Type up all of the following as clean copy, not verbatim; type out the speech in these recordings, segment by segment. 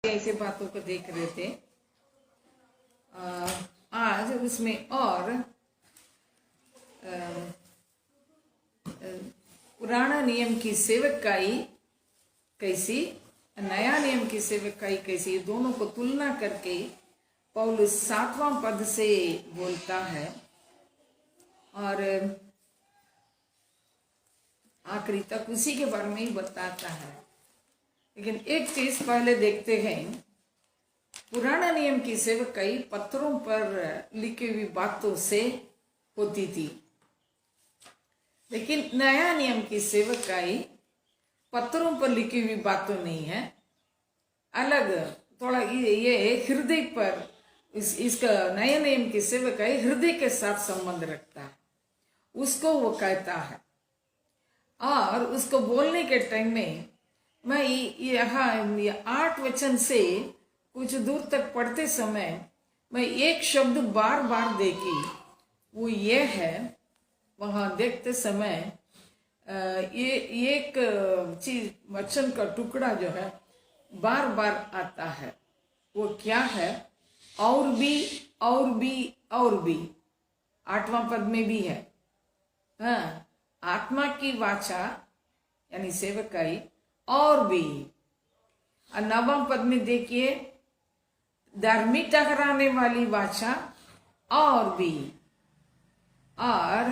ऐसे बातों को देख रहे थे। आज उसमें और पुराना नियम की सेवकाई कैसी, नया नियम की सेवकाई कैसी, ये दोनों को तुलना करके पौलुस 7वां पद से बोलता है और आखिरी तक उसी के बारे में ही बताता है। लेकिन एक चीज पहले देखते हैं। पुराना नियम की सेवकाई पत्थरों पर लिखी हुई बातों से होती थी, लेकिन नया नियम की सेवकाई पत्थरों पर लिखी हुई बातों नहीं है, अलग थोड़ा ये हृदय पर इसका नया नियम की सेवकाई हृदय के साथ संबंध रखता है, उसको वो कहता है। और उसको बोलने के टाइम में मैं यहाँ 8 वचन से कुछ दूर तक पढ़ते समय मैं एक शब्द बार बार देखी, वो ये है, वहां देखते समय ये एक चीज वचन का टुकड़ा जो है बार बार आता है। वो क्या है? और भी और भी और भी। 8वां पद में भी है। हाँ, आत्मा की वाचा यानी सेवकाई और भी। 9वां पद में देखिए, धार्मिक ठहराने वाली वाचा और भी। और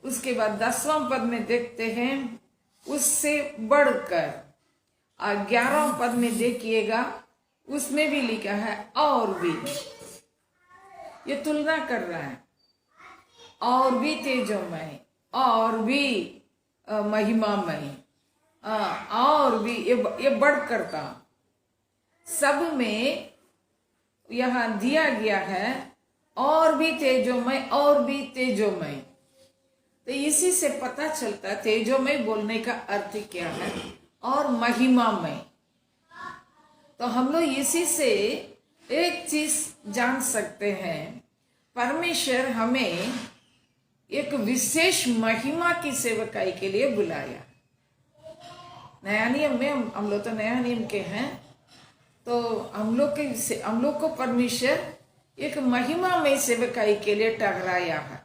उसके बाद 10वां पद में देखते हैं उससे बढ़कर। और 11वां पद में देखिएगा, उसमें भी लिखा है और भी। ये तुलना कर रहा है, और भी तेजोमय, और भी महिमामय, और भी ये बढ़ करता। सब में यहां दिया गया है और भी तेजोमय, और भी तेजोमय। तो इसी से पता चलता तेजोमय बोलने का अर्थ क्या है और महिमामय। तो हम लोग इसी से एक चीज जान सकते हैं, परमेश्वर हमें एक विशेष महिमा की सेवकाई के लिए बुलाया। नया नियम में हम लोग तो नया नियम के हैं, तो हम लोग को परमेश्वर एक महिमा में सेवकाई के लिए ठहराया है।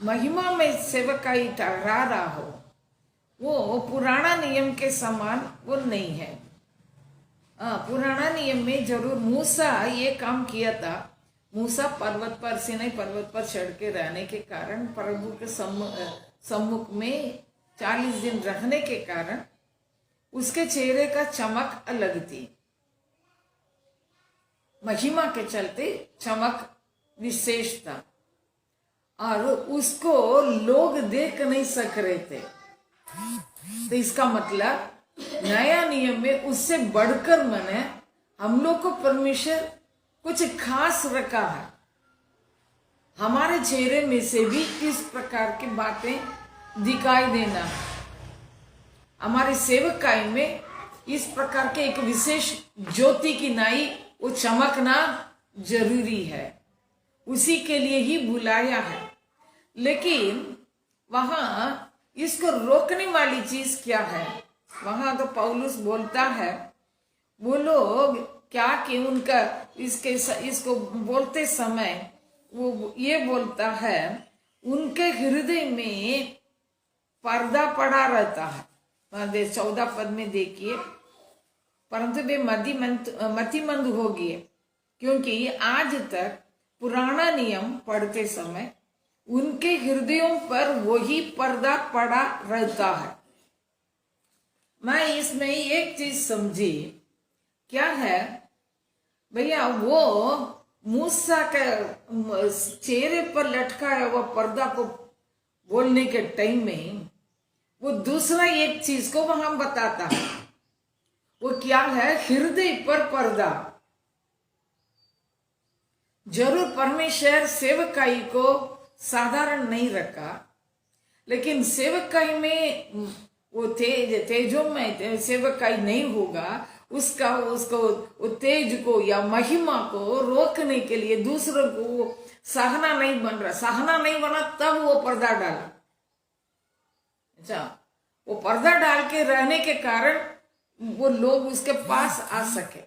महिमा में सेवकाई ठहरा रहा हो, वो पुराना नियम के समान वो नहीं है। पुराना नियम में जरूर मूसा ये काम किया था। मूसा पर्वत पर, सीनै पर्वत पर चढ़ के रहने के कारण, प्रभु के सम्मुख में 40 दिन रहने के कारण उसके चेहरे का चमक अलग थी। महिमा के चलते चमक विशेष था और उसको लोग देख नहीं सक रहे थे। तो इसका मतलब नया नियम में उससे बढ़कर माने हम लोग को परमेश्वर कुछ खास रखा है। हमारे चेहरे में से भी किस प्रकार की बातें दिखाई देना, हमारे सेवकाई में इस प्रकार के एक विशेष ज्योति की नाई वो चमकना जरूरी है। उसी के लिए ही बुलाया है। लेकिन वहां इसको रोकने वाली चीज क्या है? वहां तो पौलुस बोलता है, वो लोग क्या कि उनका इसको बोलते समय वो ये बोलता है, उनके हृदय में पर्दा पड़ा रहता है। 14 पद में देखिए, परंतु वे मतिमंद हो गए, क्योंकि आज तक पुराना नियम पढ़ते समय उनके हृदयों पर वही पर्दा पड़ा रहता है। मैं इसमें एक चीज समझी, क्या है भैया, वो मूसा के चेहरे पर लटकाया हुआ पर्दा को बोलने के टाइम में वो दूसरा एक चीज को वहां बताता है। वो क्या है? हृदय पर पर्दा। जरूर परमेश्वर सेवकाई को साधारण नहीं रखा, लेकिन सेवकाई में वो तेजोमय सेवकाई नहीं होगा। उसको तेज को या महिमा को रोकने के लिए दूसरों को सहना नहीं बना, तब वो पर्दा डाला। अच्छा, वो पर्दा डाल के रहने के कारण वो लोग उसके पास आ सके।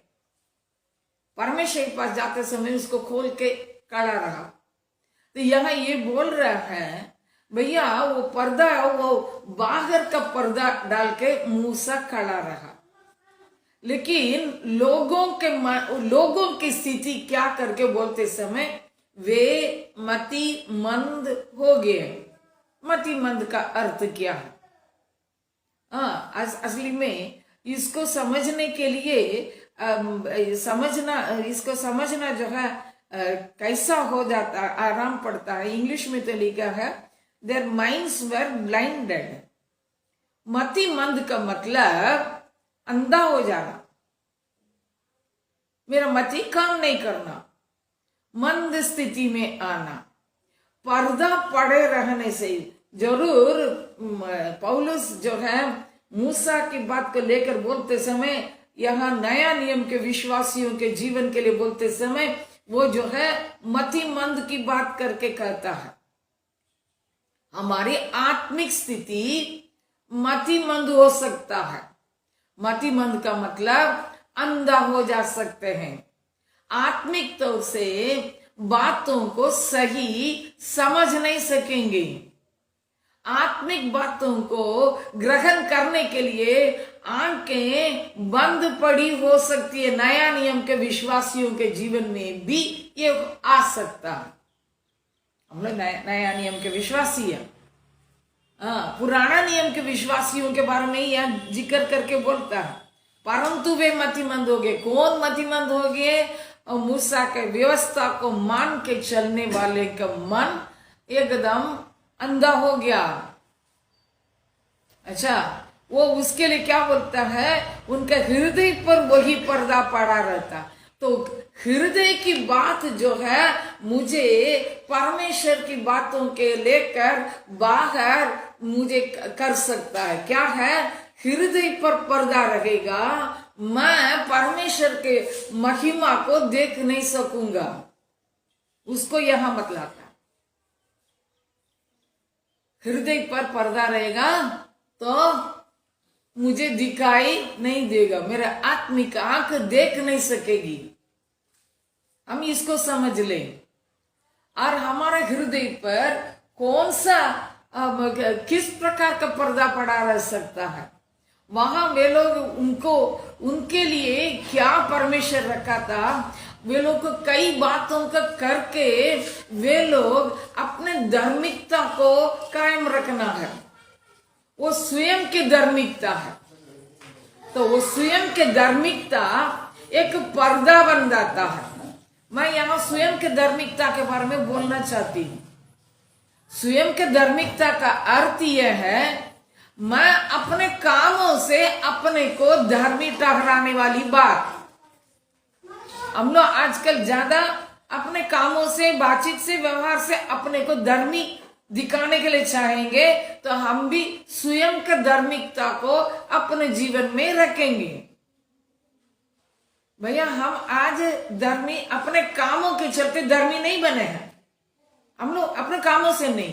परमेश्वर के पास जाते समय उसको खोल के खड़ा रहा। तो यहाँ ये बोल रहा है भैया वो पर्दा, वो बाहर का पर्दा डाल के मूसा खड़ा रहा, लेकिन लोगों की स्थिति क्या करके बोलते समय वे मतिमंद हो गए। मतिमंद का अर्थ क्या है? असली में इसको समझने के लिए इसको समझना जो है कैसा हो जाता, आराम पड़ता है। इंग्लिश में तो लिखा है देयर माइंड्स वर ब्लाइंडेड। मतिमंद का मतलब अंधा हो जाना, मेरा मति काम नहीं करना, मंद स्थिति में आना। पर्दा पड़े रहने से जरूर पौलुस जो है मूसा की बात को लेकर बोलते समय, यहाँ नया नियम के विश्वासियों के जीवन के लिए बोलते समय वो जो है मतिमंद की बात करके कहता है। हमारी आत्मिक स्थिति मतिमंद हो सकता है। मतिमंद का मतलब अंधा हो जा सकते हैं, आत्मिक तौर से बातों को सही समझ नहीं सकेंगे, आत्मिक बातों को ग्रहण करने के लिए आंखें बंद पड़ी हो सकती है। नया नियम के विश्वासियों के जीवन में भी ये आ सकता है। हम लोग नया नियम के विश्वासी है, पुराना नियम के विश्वासियों के बारे में यह जिक्र करके बोलता है, परंतु वे मतिमंद हो गए। कौन मतिमंद हो गए? मूसा के व्यवस्था को मान के चलने वाले का मन एकदम अंधा हो गया। अच्छा, वो उसके लिए क्या बोलता है? उनके हृदय पर वही पर्दा पड़ा रहता। तो हृदय की बात जो है मुझे परमेश्वर की बातों के लेकर बाहर मुझे कर सकता है। क्या है? हृदय पर पर्दा रहेगा, मैं परमेश्वर के महिमा को देख नहीं सकूंगा। उसको यहां मतलब हृदय पर पर्दा रहेगा तो मुझे दिखाई नहीं देगा, मेरा आत्मिक आंख देख नहीं सकेगी। हम इसको समझ लें। और हमारे हृदय पर कौन सा किस प्रकार का पर्दा पड़ा रह सकता है? वहां वे लोग उनके लिए क्या परमेश्वर रखा था? वे लोग को कई बातों का करके वे लोग अपने धार्मिकता को कायम रखना है। वो स्वयं की धार्मिकता है, तो वो स्वयं की धार्मिकता एक पर्दा बन जाता है। मैं यहाँ स्वयं के धार्मिकता के बारे में बोलना चाहती हूँ। स्वयं के धार्मिकता का अर्थ यह है, मैं अपने कामों से अपने को धार्मिक ठहराने वाली बात। हम लोग आजकल ज्यादा अपने कामों से, बातचीत से, व्यवहार से अपने को धर्मी दिखाने के लिए चाहेंगे, तो हम भी स्वयं के धार्मिकता को अपने जीवन में रखेंगे। भैया, हम आज धर्मी अपने कामों के चलते धर्मी नहीं बने हैं। हम लोग अपने कामों से नहीं।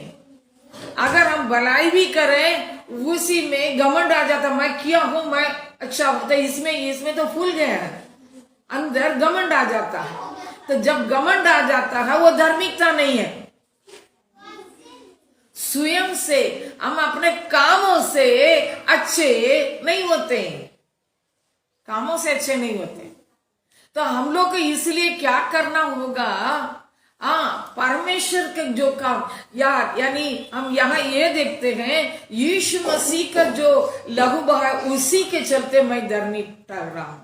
अगर हम भलाई भी करें उसी में घमंड आ जाता, मैं किया हूं, मैं अच्छा होता, इसमें तो फूल गए हैं, अंदर घमंड आ जाता है। तो जब घमंड आ जाता है वो धार्मिकता नहीं है। स्वयं से हम अपने कामों से अच्छे नहीं होते, कामों से अच्छे नहीं होते। तो हम लोग को इसलिए क्या करना होगा? परमेश्वर के जो काम यानी हम यहाँ ये देखते हैं, यीशु मसीह का जो लहू बहा उसी के चलते मैं धर्मी ठहरा हूं।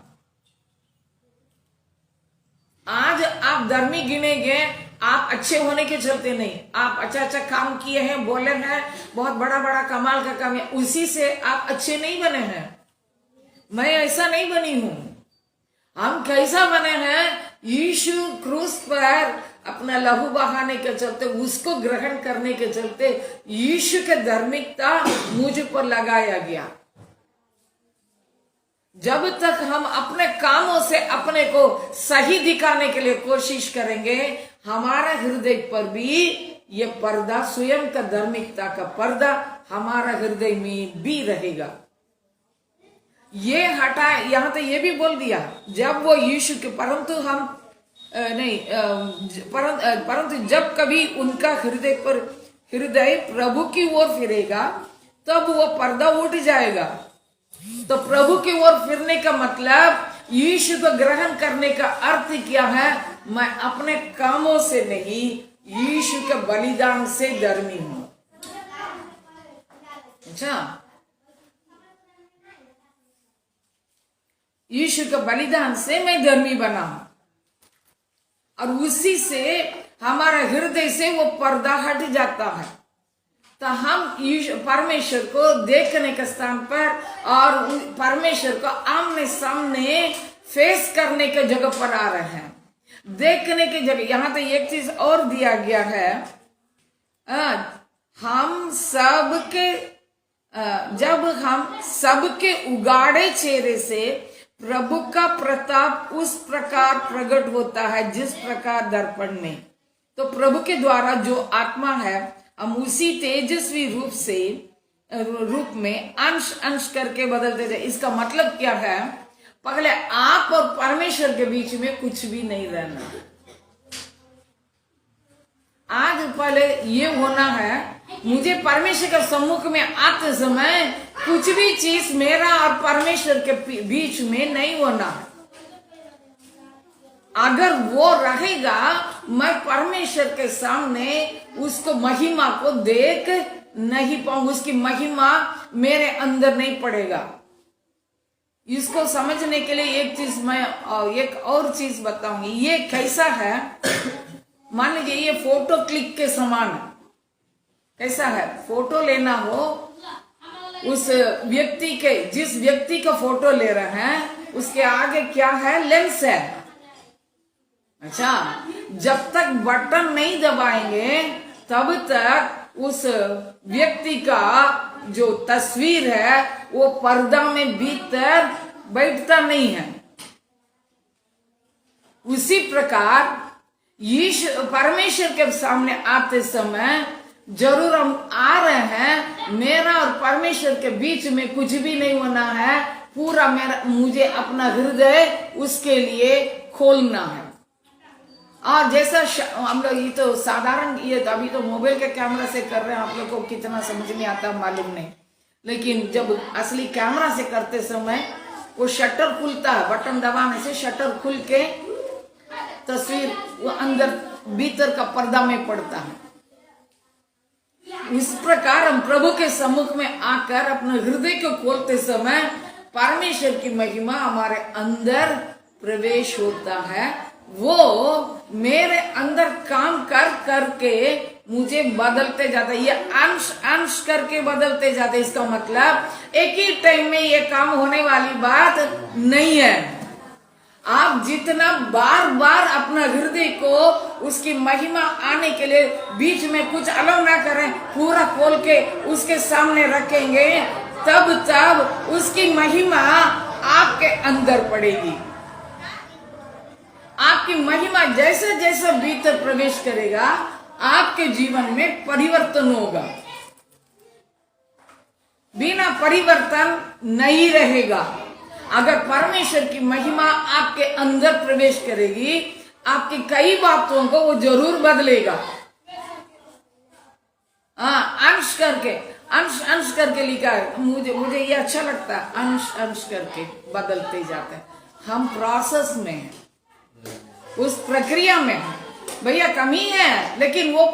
आज आप धर्मी गिने गए, आप अच्छे होने के चलते नहीं, आप अच्छा काम किए हैं, बोले हैं, बहुत बड़ा कमाल का काम है, उसी से आप अच्छे नहीं बने हैं। मैं ऐसा नहीं बनी हूं। हम कैसा बने हैं? यीशु क्रूस पर अपना लहू बहाने के चलते, उसको ग्रहण करने के चलते यीशु के धार्मिकता मुझ पर लगाया गया। जब तक हम अपने कामों से अपने को सही दिखाने के लिए कोशिश करेंगे, हमारा हृदय पर भी ये पर्दा, स्वयं का धार्मिकता का पर्दा हमारा हृदय में भी रहेगा। ये हटा, यहाँ तो ये भी बोल दिया जब वो यीशु के, परंतु हम नहीं, परंतु जब कभी उनका हृदय प्रभु की ओर फिरेगा तब वो पर्दा उठ जाएगा। तो प्रभु की ओर फिरने का मतलब यीशु को ग्रहण करने का अर्थ क्या है? मैं अपने कामों से नहीं, यीशु के बलिदान से धर्मी हूं। अच्छा, यीशु के बलिदान से मैं धर्मी बना हूं, और उसी से हमारे हृदय से वो पर्दा हट जाता है। तो हम परमेश्वर को देखने के स्थान पर और परमेश्वर को आमने सामने फेस करने के जगह पर आ रहे हैं, देखने की जगह। यहां तो एक चीज और दिया गया है, हम सबके, जब हम सबके उगाड़े चेहरे से प्रभु का प्रताप उस प्रकार प्रकट होता है जिस प्रकार दर्पण में। तो प्रभु के द्वारा जो आत्मा है, हम उसी तेजस्वी रूप में अंश अंश करके बदलते जाए। इसका मतलब क्या है? पहले आप और परमेश्वर के बीच में कुछ भी नहीं रहना। आज पहले ये होना है, मुझे परमेश्वर के सम्मुख में आते समय कुछ भी चीज मेरा और परमेश्वर के बीच में नहीं होना है। अगर वो रहेगा, मैं परमेश्वर के सामने उसको महिमा को देख नहीं पाऊंगा, उसकी महिमा मेरे अंदर नहीं पड़ेगा। इसको समझने के लिए एक चीज मैं एक और चीज बताऊंगी। ये कैसा है? मान लीजिए ये फोटो क्लिक के समान है। कैसा है? फोटो लेना हो, उस व्यक्ति के, जिस व्यक्ति का फोटो ले रहे हैं उसके आगे क्या है? लेंस है। अच्छा, जब तक बटन नहीं दबाएंगे तब तक उस व्यक्ति का जो तस्वीर है वो पर्दा में भीतर बैठता नहीं है। उसी प्रकार परमेश्वर के सामने आते समय जरूर हम आ रहे हैं, मेरा और परमेश्वर के बीच में कुछ भी नहीं होना है, पूरा मुझे अपना हृदय उसके लिए खोलना है। और जैसा हम लोग, ये तो साधारण, ये तो अभी तो मोबाइल के कैमरा से कर रहे हैं, आप लोग को कितना समझ में आता मालूम नहीं, लेकिन जब असली कैमरा से करते समय वो शटर खुलता है, बटन दबाने से शटर खुल के तस्वीर वो अंदर भीतर का पर्दा में पड़ता है। इस प्रकार हम प्रभु के सम्मुख में आकर अपने हृदय को खोलते समय परमेश्वर की महिमा हमारे अंदर प्रवेश होता है। वो मेरे अंदर काम कर करके मुझे बदलते जाता है। ये अंश अंश करके बदलते जाते। इसका मतलब एक ही टाइम में ये काम होने वाली बात नहीं है। आप जितना बार बार अपना हृदय को उसकी महिमा आने के लिए बीच में कुछ अलग ना करें, पूरा खोल के उसके सामने रखेंगे, तब तब उसकी महिमा आपके अंदर पड़ेगी। आपकी महिमा जैसे जैसे भीतर प्रवेश करेगा, आपके जीवन में परिवर्तन होगा। बिना परिवर्तन नहीं रहेगा। अगर परमेश्वर की महिमा आपके अंदर प्रवेश करेगी, आपकी कई बातों को वो जरूर बदलेगा। अंश करके, अंश अंश करके लिखा है। मुझे ये अच्छा लगता है, अंश अंश करके बदलते जाते हैं। हम प्रोसेस में हैं, उस प्रक्रिया में है। भैया कमी है, लेकिन वो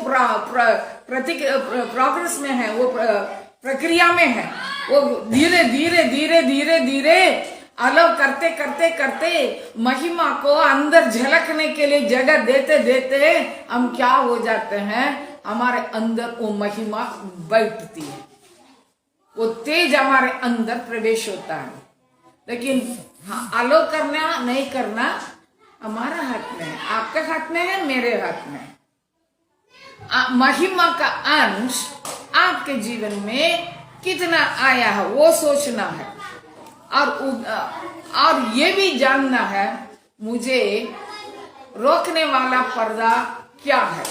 प्रोग्रेस में है, वो प्रक्रिया में है। वो धीरे धीरे धीरे धीरे धीरे अलग करते करते करते महिमा को अंदर झलकने के लिए जगह देते देते हम क्या हो जाते हैं, हमारे अंदर वो महिमा बैठती है, वो तेज हमारे अंदर प्रवेश होता है। लेकिन हाँ, अलग करना नहीं करना हमारा हाथ में है, आपके हाथ में है, मेरे हाथ में है। महिमा का अंश आपके जीवन में कितना आया है वो सोचना है, और ये भी जानना है मुझे रोकने वाला पर्दा क्या है।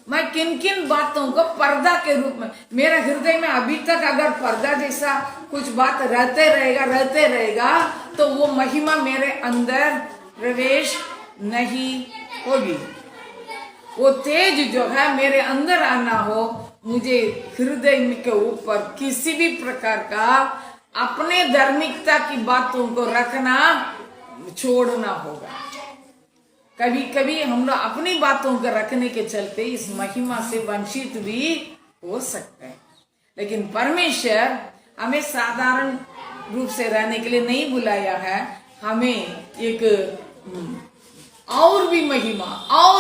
मैं किन किन बातों को पर्दा के रूप में, मेरे हृदय में अभी तक अगर पर्दा जैसा कुछ बात रहते रहेगा तो वो महिमा मेरे अंदर प्रवेश नहीं होगी। वो तेज जो है मेरे अंदर आना हो, मुझे हृदय के ऊपर किसी भी प्रकार का अपने धार्मिकता की बातों को रखना छोड़ना होगा। कभी कभी हम लोग अपनी बातों को रखने के चलते इस महिमा से वंचित भी हो सकते हैं, लेकिन परमेश्वर हमें साधारण रूप से रहने के लिए नहीं बुलाया है, हमें एक और भी महिमा और